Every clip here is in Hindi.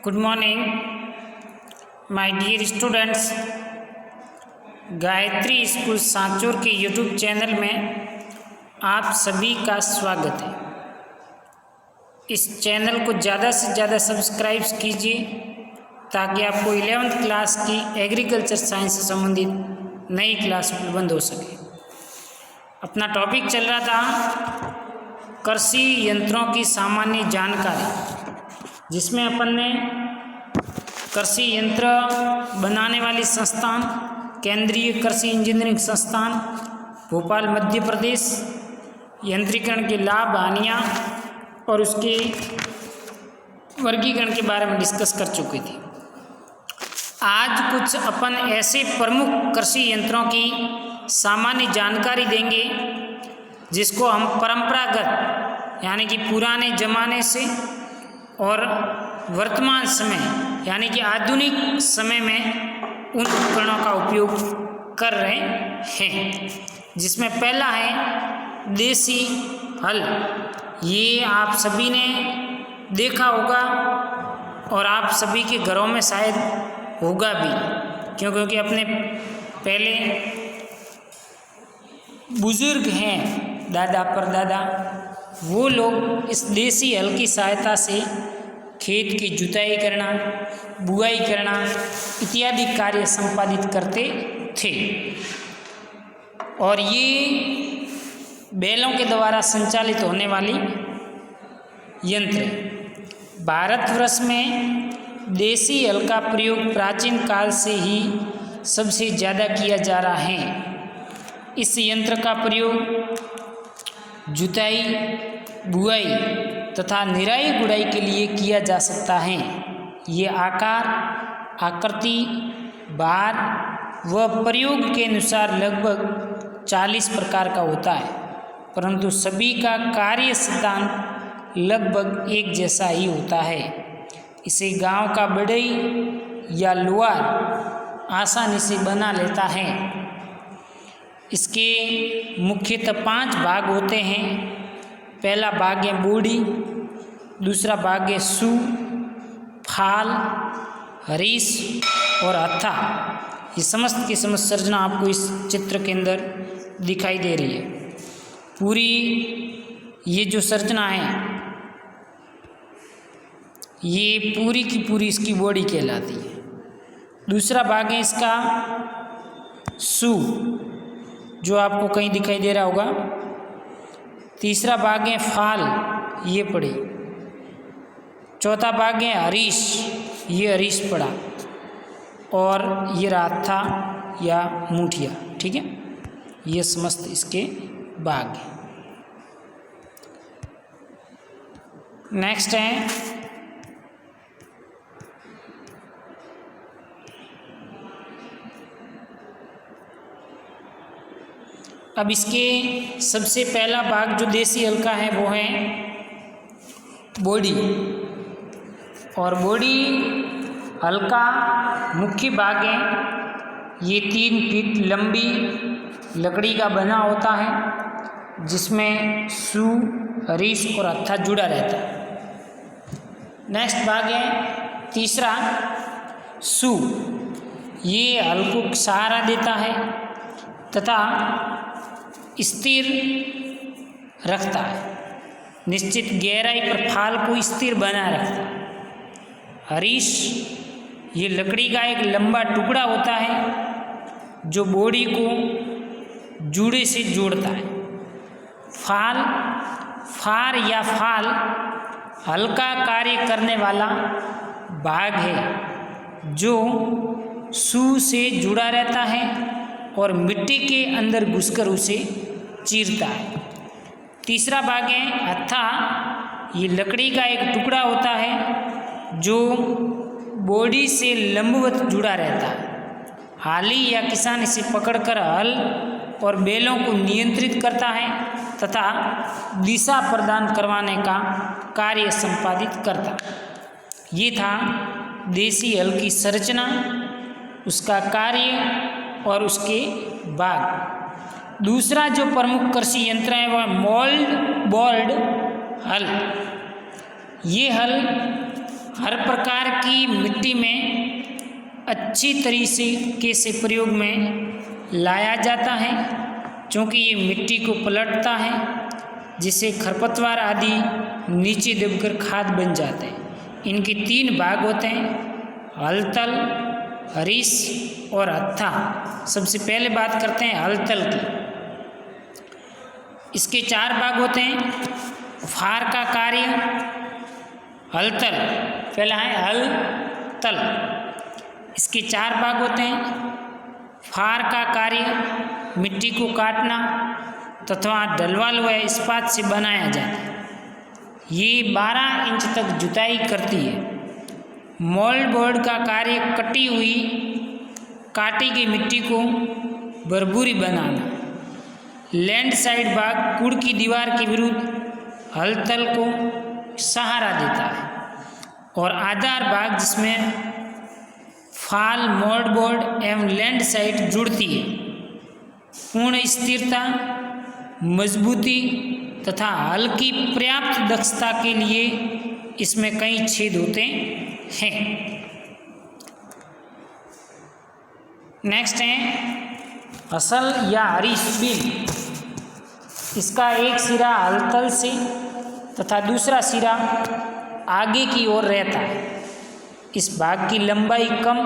Good morning my dear students. Gayatri school Sanchore के यूट्यूब चैनल में आप सभी का स्वागत है। इस चैनल को ज़्यादा से ज़्यादा सब्सक्राइब कीजिए ताकि आपको 11th क्लास की एग्रीकल्चर साइंस से संबंधित नई क्लास उपलब्ध हो सके। अपना टॉपिक चल रहा था कृषि यंत्रों की सामान्य जानकारी, जिसमें अपन ने कृषि यंत्र बनाने वाली संस्थान केंद्रीय कृषि इंजीनियरिंग संस्थान भोपाल मध्य प्रदेश, यंत्रीकरण के लाभ हानियाँ और उसके वर्गीकरण के बारे में डिस्कस कर चुकी थी। आज कुछ अपन ऐसे प्रमुख कृषि यंत्रों की सामान्य जानकारी देंगे जिसको हम परंपरागत यानी कि पुराने ज़माने से और वर्तमान समय यानी कि आधुनिक समय में उन उपकरणों का उपयोग कर रहे हैं। जिसमें पहला है देसी हल। ये आप सभी ने देखा होगा और आप सभी के घरों में शायद होगा भी, क्योंकि अपने पहले बुजुर्ग हैं, दादा परदादा, वो लोग इस देसी हल की सहायता से खेत की जुताई करना, बुआई करना इत्यादि कार्य संपादित करते थे। और ये बैलों के द्वारा संचालित होने वाली यंत्र। भारतवर्ष में देसी हल का प्रयोग प्राचीन काल से ही सबसे ज़्यादा किया जा रहा है। इस यंत्र का प्रयोग जुताई, बुआई तथा निराई गुड़ाई के लिए किया जा सकता है। ये आकार, आकृति, भार व प्रयोग के अनुसार लगभग 40 प्रकार का होता है, परंतु सभी का कार्य सिद्धांत लगभग एक जैसा ही होता है। इसे गांव का बढ़ई या लोहार आसानी से बना लेता है। इसके मुख्यतः 5 भाग होते हैं। पहला भाग है बॉडी, दूसरा भाग है सू, फाल, हरीश और हत्था। ये समस्त की समस्त संरचना आपको इस चित्र के अंदर दिखाई दे रही है। पूरी ये जो संरचना है ये पूरी की पूरी इसकी बॉडी कहलाती है। दूसरा भाग है इसका सू, जो आपको कहीं दिखाई दे रहा होगा। तीसरा भाग है फाल, ये पड़ी। चौथा भाग है हरीश, ये हरीश पड़ा। और ये राथा या मुठिया, ठीक है। ये समस्त इसके भाग हैं। नेक्स्ट है अब इसके सबसे पहला भाग जो देसी हल का है वो है बॉडी। और बॉडी हल का मुख्य भाग है। ये 3 फीट लंबी लकड़ी का बना होता है, जिसमें सू, हरीश और हत्था जुड़ा रहता है। नेक्स्ट भाग है तीसरा सू। ये हल को सहारा देता है तथा स्थिर रखता है। निश्चित गहराई पर फाल को स्थिर बनाए रखता है। हरीश ये लकड़ी का एक लंबा टुकड़ा होता है जो बॉडी को जूड़े से जोड़ता है। फार या फाल हल्का कार्य करने वाला भाग है जो सू से जुड़ा रहता है और मिट्टी के अंदर घुसकर उसे चीरता है। तीसरा भाग है हत्था। ये लकड़ी का एक टुकड़ा होता है जो बॉडी से लंबवत जुड़ा रहता है। हाली या किसान इसे पकड़कर हल और बैलों को नियंत्रित करता है तथा दिशा प्रदान करवाने का कार्य संपादित करता है। ये था देसी हल की संरचना, उसका कार्य और उसके भाग। दूसरा जो प्रमुख कृषि यंत्र है वह मोल्ड बोल्ड हल। ये हल हर प्रकार की मिट्टी में अच्छी तरीके से प्रयोग में लाया जाता है, क्योंकि ये मिट्टी को पलटता है, जिससे खरपतवार आदि नीचे दबकर खाद बन जाते हैं। इनके 3 भाग होते हैं, हलतल, हरीश और हत्था। सबसे पहले बात करते हैं हलतल की। इसके 4 भाग होते हैं। फार का कार्य, हलतल, पहला है हल तल। इसके 4 भाग होते हैं। फार का कार्य मिट्टी को काटना तथा ढलवाल व इस्पात से बनाया जाता है। ये 12 इंच तक जुताई करती है। मोल्ड बोर्ड का कार्य कटी हुई काटी गई मिट्टी को भरभूरी बनाना। लैंड साइड भाग कुड़ की दीवार के विरुद्ध हलतल को सहारा देता है, और आधार भाग जिसमें फाल, मोल्ड बोर्ड एवं लैंड साइड जुड़ती है, पूर्ण स्थिरता, मजबूती तथा हल की पर्याप्त दक्षता के लिए इसमें कई छेद होते हैं। नेक्स्ट है असल या हरीश बिल। इसका एक सिरा हलतल से तथा दूसरा सिरा आगे की ओर रहता है। इस भाग की लंबाई कम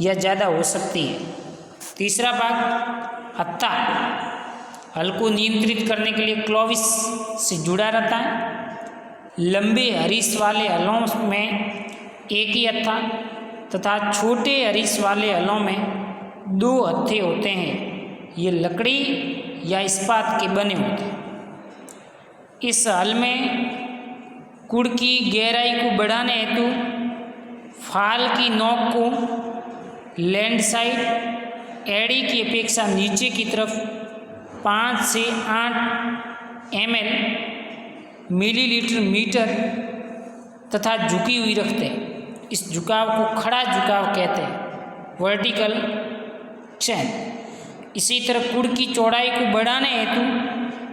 या ज़्यादा हो सकती है। तीसरा भाग हत्था, हल को नियंत्रित करने के लिए क्लोविस से जुड़ा रहता है। लंबे हरीश वाले हलों में एक ही हत्था तथा छोटे हरीश वाले हलों में 2 हत्थे होते हैं। ये लकड़ी या इस्पात के बने होते हैं। इस हल में कुड़ की गहराई को बढ़ाने हेतु फाल की नोक को लैंड साइड एड़ी की अपेक्षा नीचे की तरफ 5 से 8 ml मिलीलीटर मीटर तथा झुकी हुई रखते हैं। इस झुकाव को खड़ा झुकाव कहते हैं, वर्टिकल चैन। इसी तरह कुड़ की चौड़ाई को बढ़ाने हेतु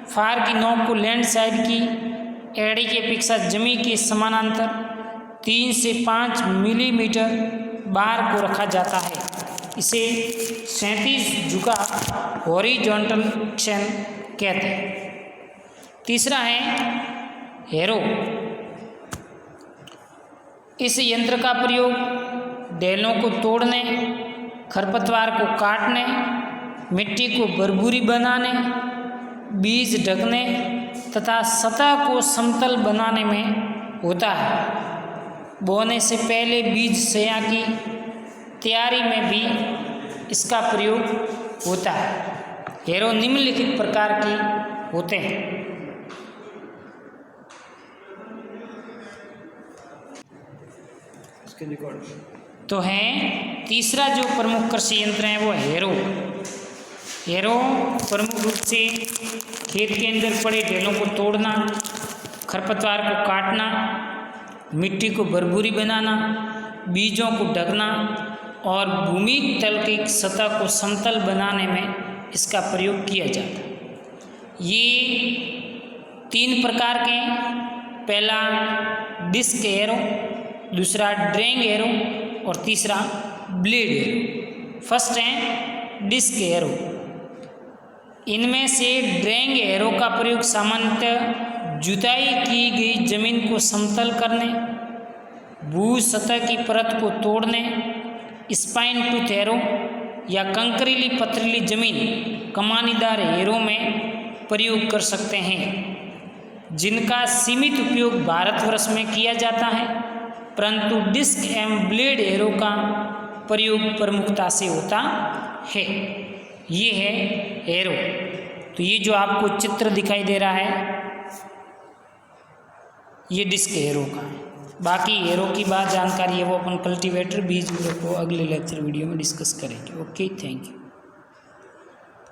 फार की नोक को लैंड साइड की एड़ी की अपेक्षा जमी के समानांतर 3 से 5 मिलीमीटर बार को रखा जाता है। इसे 37 झुका हॉरिजॉन्टल चैन कहते हैं। तीसरा है हैरो। इस यंत्र का प्रयोग ढेलों को तोड़ने, खरपतवार को काटने, मिट्टी को भरभूरी बनाने, बीज ढकने तथा सतह को समतल बनाने में होता है। बोने से पहले बीज सया की तैयारी में भी इसका प्रयोग होता है। हैरो निम्नलिखित प्रकार के होते हैं। तो है तीसरा जो प्रमुख कृषि यंत्र है वो हैरो। हैरो प्रमुख रूप से खेत के अंदर पड़े ढेलों को तोड़ना, खरपतवार को काटना, मिट्टी को भरभूरी बनाना, बीजों को ढकना और भूमि तल की सतह को समतल बनाने में इसका प्रयोग किया जाता है। ये 3 प्रकार के हैं। पहला डिस्क हैरो, दूसरा ड्रैग हैरो और तीसरा ब्लेड हैरो। फर्स्ट है डिस्क हैरो। इनमें से ड्रैग हैरो का प्रयोग सामान्यतः जुताई की गई जमीन को समतल करने, भू सतह की परत को तोड़ने, स्पाइन टूथ हैरो या कंकरीली पथरीली जमीन कमानीदार हैरो में प्रयोग कर सकते हैं, जिनका सीमित उपयोग भारतवर्ष में किया जाता है, परंतु डिस्क एवं ब्लेड हैरो का प्रयोग प्रमुखता से होता है। ये है हैरो। तो ये जो आपको चित्र दिखाई दे रहा है ये डिस्क हैरो का है। बाकी हैरो की बात जानकारी है वो अपन कल्टीवेटर बीज को अगले लेक्चर वीडियो में डिस्कस करेंगे। Okay, thank you.